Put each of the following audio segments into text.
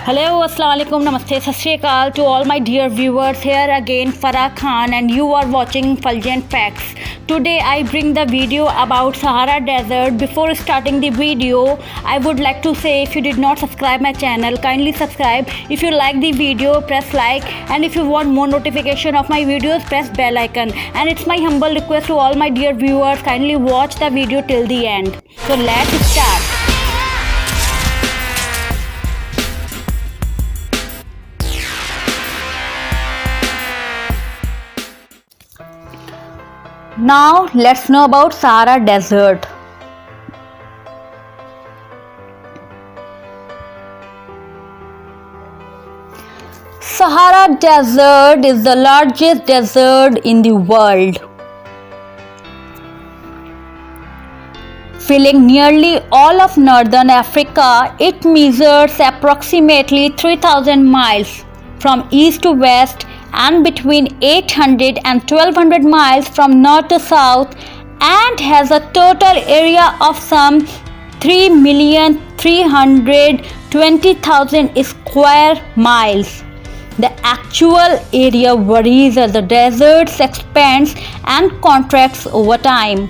Hello, Assalamu alaikum, Namaste, Sat Shri Akal to all my dear viewers. Here again Farah Khan and you are watching Fulgent Facts. Today I bring the video about Sahara Desert. Before starting the video, I would like to say if you did not subscribe my channel, kindly subscribe. If you like the video, press like, and if you want more notification of my videos, press bell icon. And it's my humble request to all my dear viewers, kindly watch the video till the end. So let's start. Now let's know about Sahara Desert. Sahara Desert is the largest desert in the world, filling nearly all of northern Africa. It measures approximately 3,000 miles from east to west and between 800 and 1200 miles from north to south, and has a total area of some 3,320,000 square miles. The actual area varies as the desert expands and contracts over time.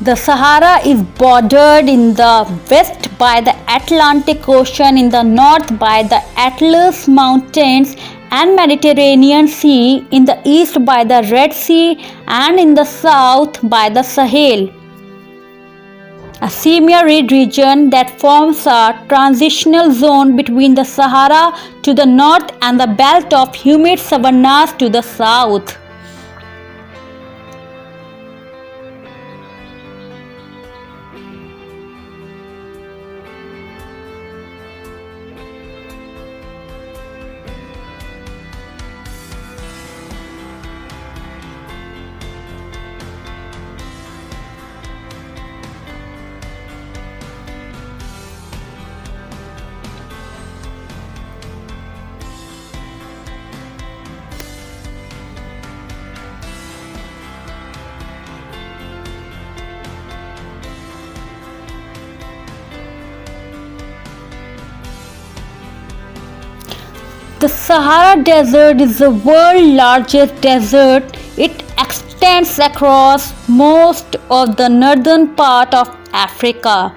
The Sahara is bordered in the west by the Atlantic Ocean, in the north by the Atlas Mountains and Mediterranean Sea, in the east by the Red Sea, and in the south by the Sahel, a semi-arid region that forms a transitional zone between the Sahara to the north and the belt of humid savannas to the south. The Sahara Desert is the world's largest desert. It extends across most of the northern part of Africa.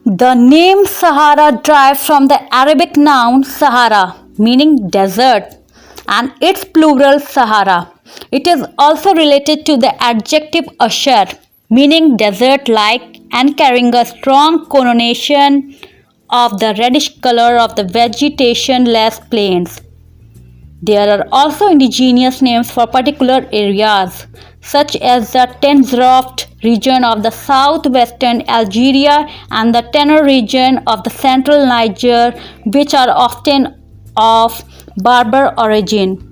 The name Sahara derives from the Arabic noun Sahara, meaning desert, and its plural Sahara. It is also related to the adjective Ashar, meaning desert-like and carrying a strong connotation of the reddish color of the vegetation-less plains. There are also indigenous names for particular areas, such as the Tinzroft region of the southwestern Algeria and the Tenor region of the central Niger, which are often of Berber origin.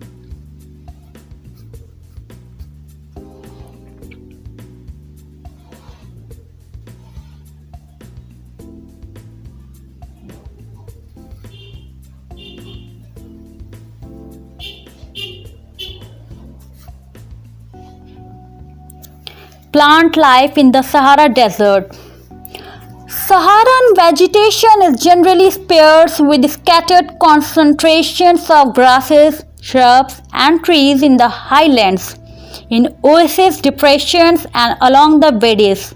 Plant life in the Sahara Desert. Saharan vegetation is generally sparse with scattered concentrations of grasses, shrubs and trees in the highlands, in oasis depressions and along the wadis.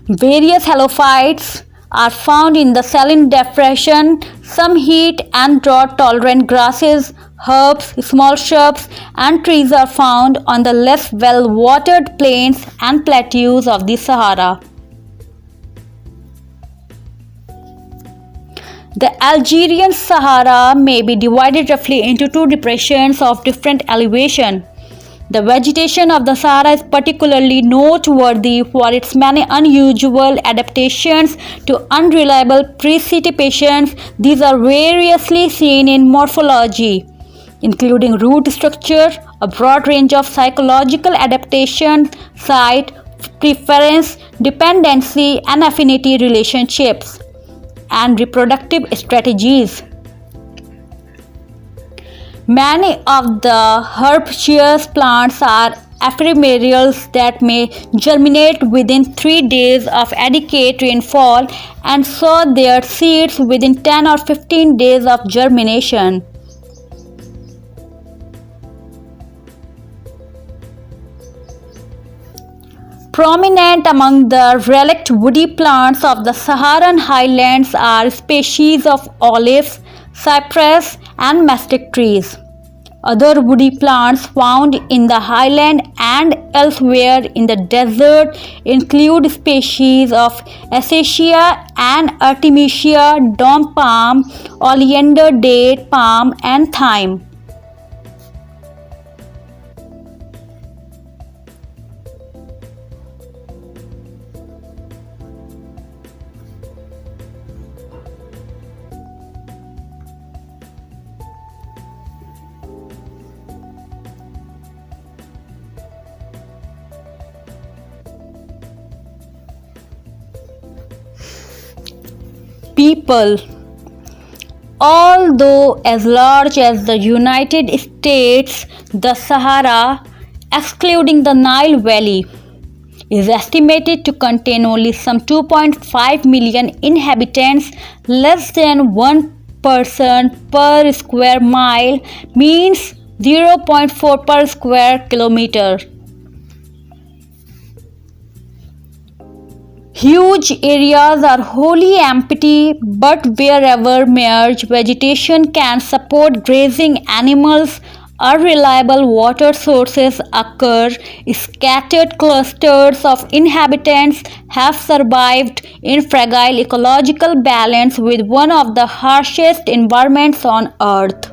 Various halophytes are found in the saline depression. Some heat and drought tolerant grasses, herbs, small shrubs and trees are found on the less well watered plains and plateaus of the Sahara. The Algerian Sahara may be divided roughly into two depressions of different elevation. The vegetation of the Sahara is particularly noteworthy for its many unusual adaptations to unreliable precipitations. These are variously seen in morphology. including root structure, a broad range of psychological adaptation, site, preference, dependency, and affinity relationships, and reproductive strategies. Many of the herbaceous plants are ephemerals that may germinate within 3 days of adequate rainfall and sow their seeds within 10 or 15 days of germination. Prominent among the relict woody plants of the Saharan highlands are species of olives, cypress, and mesquite trees. Other woody plants found in the highland and elsewhere in the desert include species of acacia and artemisia, dome palm, oleander, date palm, and thyme. People. Although as large as the United States, the Sahara, excluding the Nile Valley, is estimated to contain only some 2.5 million inhabitants. Less than one person per square mile means 0.4 per square kilometer. Huge areas are wholly empty, but wherever marsh vegetation can support grazing animals, unreliable water sources occur. Scattered clusters of inhabitants have survived in fragile ecological balance with one of the harshest environments on earth.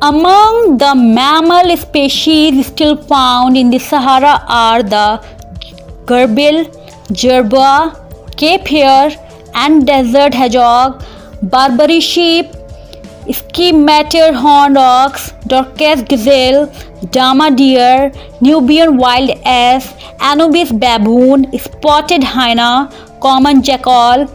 Among the mammal species still found in the Sahara are the gerbil, jerboa, Cape hare and desert hedgehog, Barbary sheep, Scimitar horned ox, Dorcas gazelle, Dama deer, Nubian wild ass, Anubis baboon, spotted hyena, common jackal,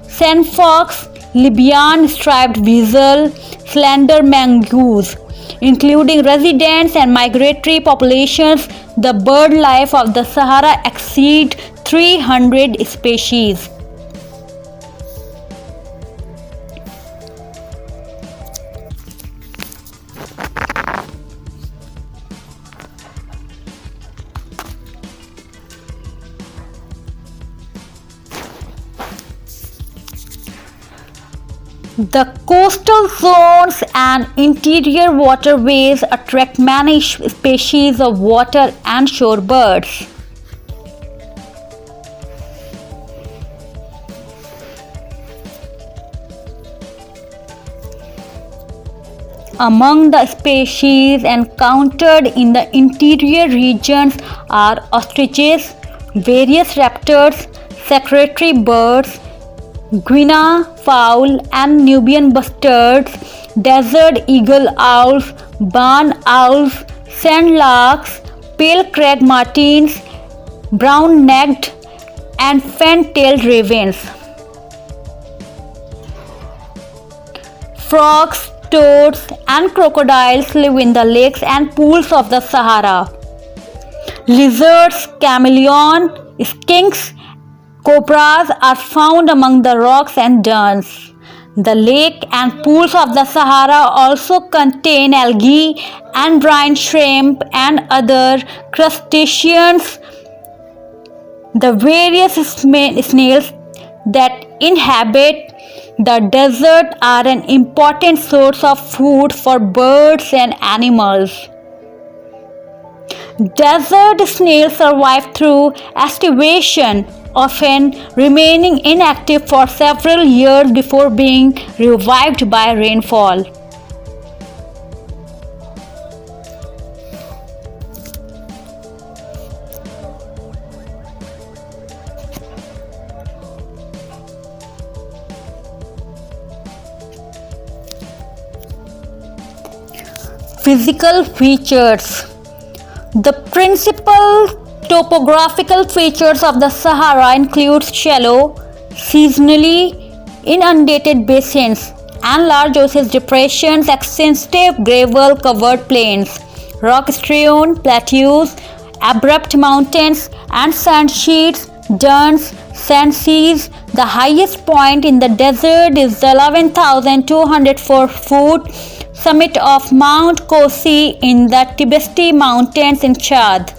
sand fox, Libyan striped weasel, slender mongoose. Including residents and migratory populations, the bird life of the Sahara exceeds 300 species. The coastal zones and interior waterways attract many species of water and shore birds. Among the species encountered in the interior regions are ostriches, various raptors, secretary birds, guinea fowl and Nubian bustards, desert eagle owls, barn owls, sandlarks, pale crag martins, brown-necked and fan-tailed ravens. Frogs, toads and crocodiles live in the lakes and pools of the Sahara. Lizards, chameleon, skinks, cobras are found among the rocks and dunes. The lake and pools of the Sahara also contain algae and brine shrimp and other crustaceans. The various snails that inhabit the desert are an important source of food for birds and animals. Desert snails survive through estivation, often remaining inactive for several years before being revived by rainfall. Physical features. The principal topographical features of the Sahara include shallow, seasonally inundated basins and large oasis depressions, extensive gravel-covered plains, rock-strewn plateaus, abrupt mountains, and sand sheets, dunes, sand seas. The highest point in the desert is the 11,204-foot summit of Mount Kosi in the Tibesti Mountains in Chad.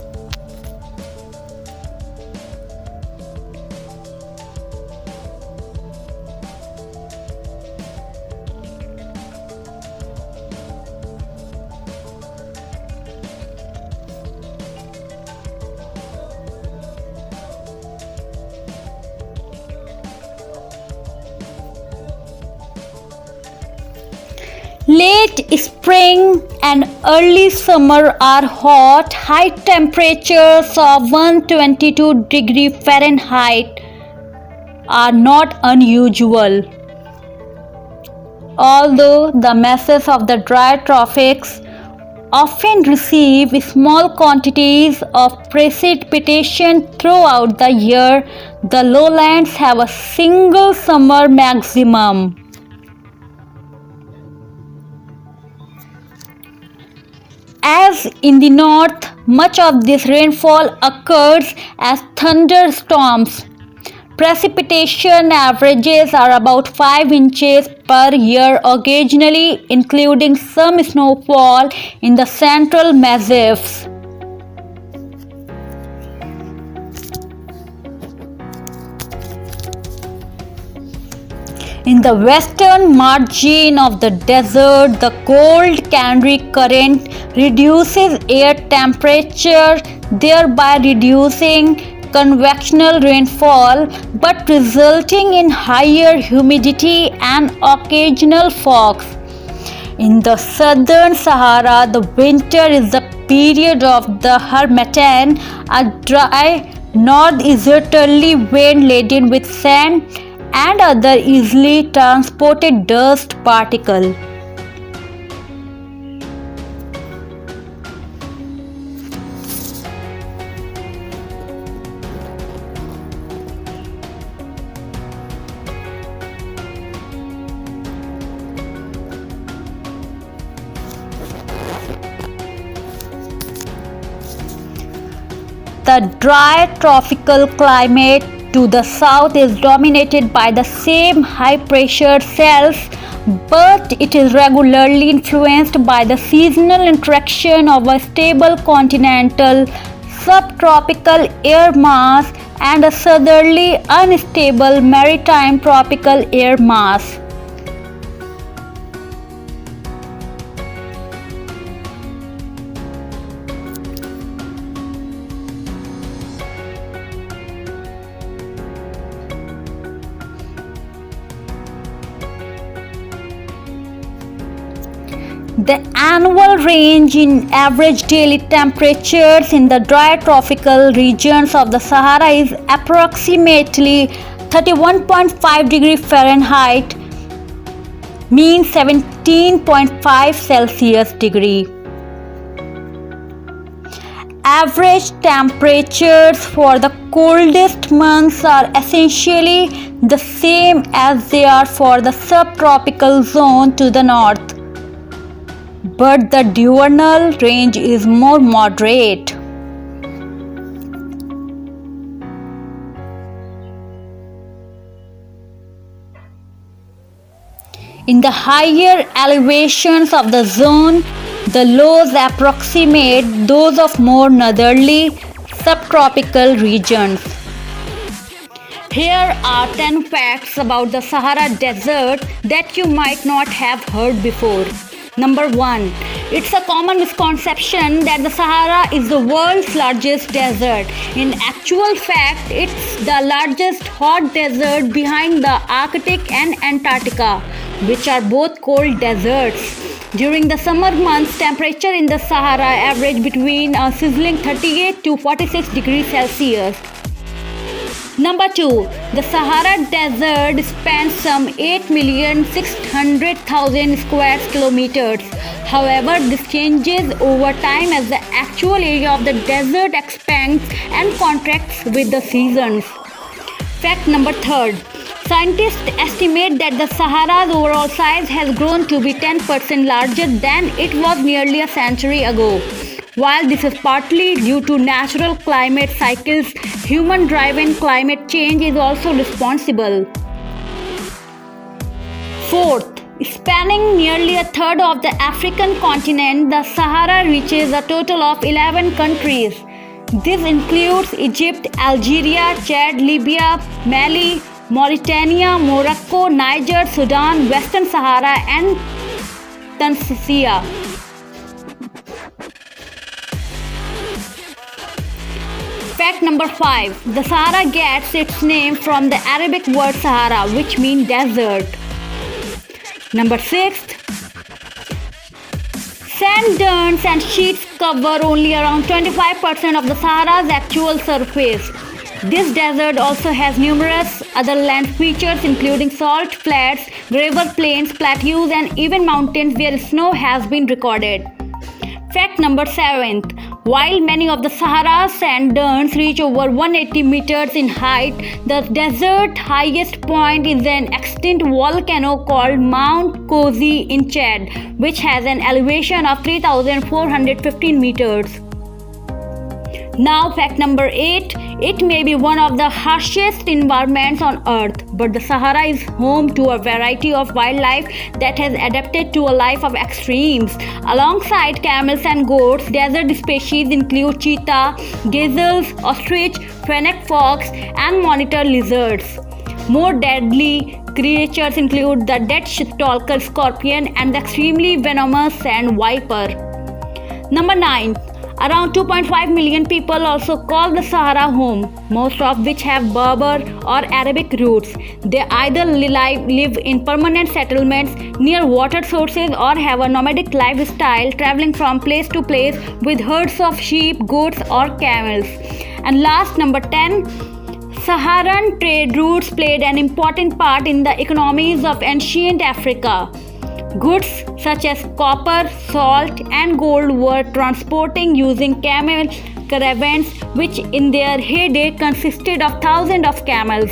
Late spring and early summer are hot. High temperatures of 122 degrees Fahrenheit are not unusual. Although the masses of the dry tropics often receive small quantities of precipitation throughout the year, the lowlands have a single summer maximum. As in the north, much of this rainfall occurs as thunderstorms. Precipitation averages are about 5 inches per year, occasionally including some snowfall in the central massifs. In the western margin of the desert, the cold Canary Current reduces air temperature, thereby reducing convectional rainfall but resulting in higher humidity and occasional fogs. In the southern Sahara, the winter is the period of the Harmattan, a dry northeasterly wind laden with sand and other easily transported dust particles. The dry tropical climate to the south is dominated by the same high-pressure cells, but it is regularly influenced by the seasonal interaction of a stable continental subtropical air mass and a southerly unstable maritime tropical air mass. The annual range in average daily temperatures in the dry tropical regions of the Sahara is approximately 31.5 degrees Fahrenheit, mean 17.5 Celsius degree. Average temperatures for the coldest months are essentially the same as they are for the subtropical zone to the north, but the diurnal range is more moderate. In the higher elevations of the zone, the lows approximate those of more northerly subtropical regions. Here are 10 facts about the Sahara Desert that you might not have heard before. Number 1. It's a common misconception that the Sahara is the world's largest desert. In actual fact, it's the largest hot desert behind the Arctic and Antarctica, which are both cold deserts. During the summer months, temperature in the Sahara average between a sizzling 38 to 46 degrees Celsius. Number 2. The Sahara Desert spans some 8,600,000 square kilometers. However, this changes over time as the actual area of the desert expands and contracts with the seasons. Fact number 3. Scientists estimate that the Sahara's overall size has grown to be 10% larger than it was nearly a century ago. While this is partly due to natural climate cycles, human-driven climate change is also responsible. Fourth, spanning nearly a third of the African continent, the Sahara reaches a total of 11 countries. This includes Egypt, Algeria, Chad, Libya, Mali, Mauritania, Morocco, Niger, Sudan, Western Sahara, and Tanzania. Fact number 5. The Sahara gets its name from the Arabic word Sahara, which means desert. Number 6. Sand dunes and sheets cover only around 25% of the Sahara's actual surface. This desert also has numerous other land features including salt flats, gravel plains, plateaus, and even mountains where snow has been recorded. Fact number 7. While many of the Sahara's sand dunes reach over 180 meters in height, the desert's highest point is an extinct volcano called Mount Kosi in Chad, which has an elevation of 3,415 meters. Now, fact number 8. It may be one of the harshest environments on earth, but the Sahara is home to a variety of wildlife that has adapted to a life of extremes. Alongside camels and goats, desert species include cheetah, gazelles, ostrich, fennec fox, and monitor lizards. More deadly creatures include the dead stalker scorpion and the extremely venomous sand viper. Number 9. Around 2.5 million people also call the Sahara home, most of which have Berber or Arabic roots. They either live in permanent settlements near water sources or have a nomadic lifestyle, traveling from place to place with herds of sheep, goats, or camels. And last, number 10. Saharan trade routes played an important part in the economies of ancient Africa. Goods such as copper, salt, and gold were transported using camel caravans, which in their heyday consisted of thousands of camels.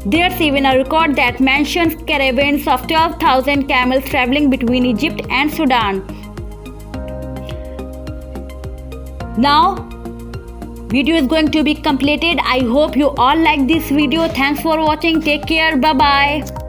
There's even a record that mentions caravans of 12,000 camels traveling between Egypt and Sudan. Now, video is going to be completed. I hope you all like this video. Thanks for watching. Take care. Bye bye.